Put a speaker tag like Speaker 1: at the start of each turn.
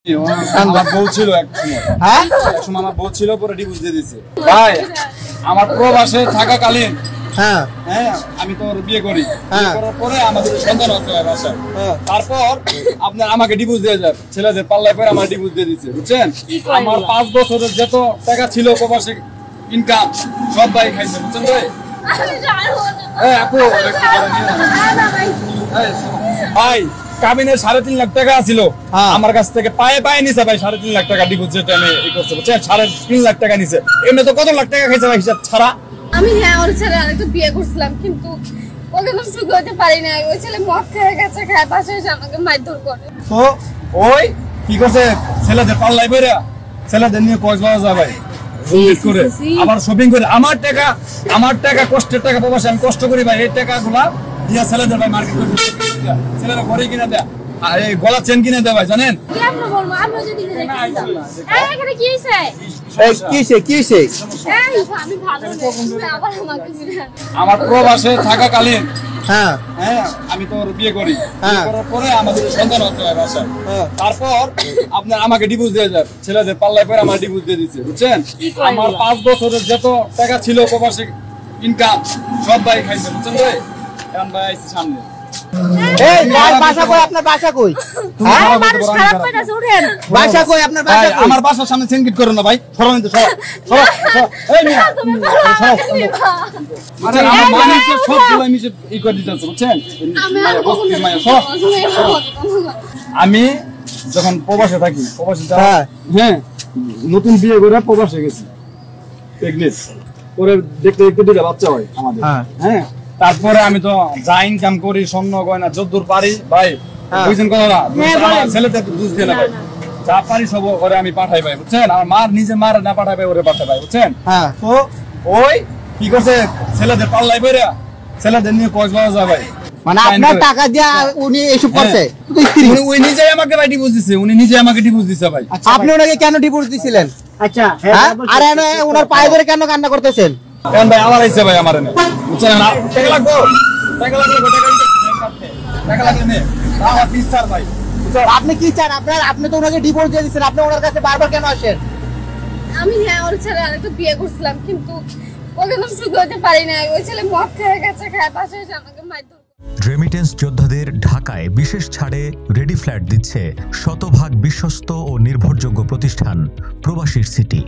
Speaker 1: আমার বউ ছিল একসময় আমার বউ ছিল পরে ডিভোর্স দিয়ে দিয়েছে ভাই। আমার প্রবাসে থাকাকালীন আমি তো বিয়ে করি, করার পরে আমাদের সন্তান আছে ভাই বাসায়। তারপর আপনার আমাকে ডিভোর্স দিয়ে যায়, ছেলেদের পাল্লায় পরে আমার ডিভোর্স দিয়ে দিচ্ছে বুঝছেন। আমার 5 বছরের যত টাকা ছিল প্রবাসে ইনকাম সব ভাই খাইছে বুঝছেন ভাই। ভাই কাবিনের 3.5 লাখ টাকা ছিল আমার কাছ থেকে, পায়ে পায়ে নিছে ভাই 3.5 লাখ টাকা ডিভোর্স যেটা আমি ই করছে বুঝছেন। 3.5 লাখ টাকা নিছে, এমনি তো কত লাখ টাকা খাইছে ভাই হিসাব ছাড়া।
Speaker 2: আমি ওর ছেলে আরেকটা বিয়ে করছিলাম, কিন্তু ওকে তো সুখ হতে পারি না। ওই ছেলে মদ খেয়ে গেছে, খায় পাশে এসে আমাকে মারধর করে।
Speaker 1: তো ওই কি করছে ছেলেদের পাল্লায় বেরা ছেলেদের নিয়ে কক্সবাজার যায় ভাই করে, আবার শপিং করে। আমার টাকা কষ্টের টাকা প্রবাসে আমি কষ্ট করি ভাই, এই টাকাগুলা দিয়া ছেলেদের ভাই মার্কেট করে ছেলেরা ঘরে কিনা দেয়, আর এই গলা চেন কিনে দেয় ভাই জানেন। আমার প্রবাসে থাকাকালীন আমি তো বিয়ে করি, করার পরে আমাদের সন্তান আছে ভাই বাসায়। তারপর আপনার আমাকে ডিভোর্স দিয়ে যায়, ছেলেদের পাল্লায় পরে আমার ডিভোর্স দিয়ে দিচ্ছে বুঝছেন। আমার 5 বছরের যত টাকা ছিল প্রবাসে ইনকাম সব ভাই খাইছে বুঝছেন ভাই। এখন ভাই আইছে সামনে। আমার বাসার সামনে সিনকিট করো না ভাই, আমি যখন প্রবাসে থাকি, প্রবাসে নতুন বিয়ে করে প্রবাসে গেছি, পরে দেখতে দেখতে 2টা বাচ্চা হয় আমাদের। তারপরে আমি তো যা ইনকাম করি স্বর্ণ গয়না যতদূর পারি ভাই বুঝছেন কথা না, ছেলেদের দুধ দিয়ে না ভাই, যা পারি সব করে আমি পাঠাই ভাই বুঝছেন। আমার মা নিজে মার না পাঠাই ভাই, ওরে পাঠাই ভাই বুঝছেন। তো ওই কি করছে ছেলেদের পাল্লাই বেরা ছেলেদের নিয়ে কক্সবাজার যায় ভাই,
Speaker 3: মানে আপনার টাকা দিয়া উনি এসব করছে।
Speaker 1: উনি নিজেই আমাকে ভাই ডিভোর্স দিছে, উনি নিজে আমাকে ডিভোর্স দিছে ভাই।
Speaker 3: আপনি ওনাকে কেন ডিভোর্স দিছিলেন? আচ্ছা, আর ওনার পায়ে ধরে কেন কান্না করতেছেন?
Speaker 1: কেন ভাই আমার আইছে ভাই আমার এনে বুঝছেন না, টাকা লাগবে টাকা লাগবে আমার বিচার ভাই।
Speaker 3: আপনি কি চান? আপনি তো ওনাকে ডিভোর্স দিয়ে দিচ্ছেন, আপনি ওনার কাছে বারবার কেন আসেন?
Speaker 2: আমি ওর ছেলে আরেকটা বিয়ে করছিলাম, কিন্তু ওকে তো সুখ হতে পারি না। ওই ছেলে মদ খেয়ে গেছে, খায় পাশে এসে আমাকে মারধর।
Speaker 4: রেমিটেন্স যোদ্ধাদের ঢাকায় বিশেষ ছাড়ে রেডি ফ্ল্যাট দিচ্ছে শতভাগ বিশ্বস্ত ও নির্ভরযোগ্য প্রতিষ্ঠান প্রবাসীর সিটি।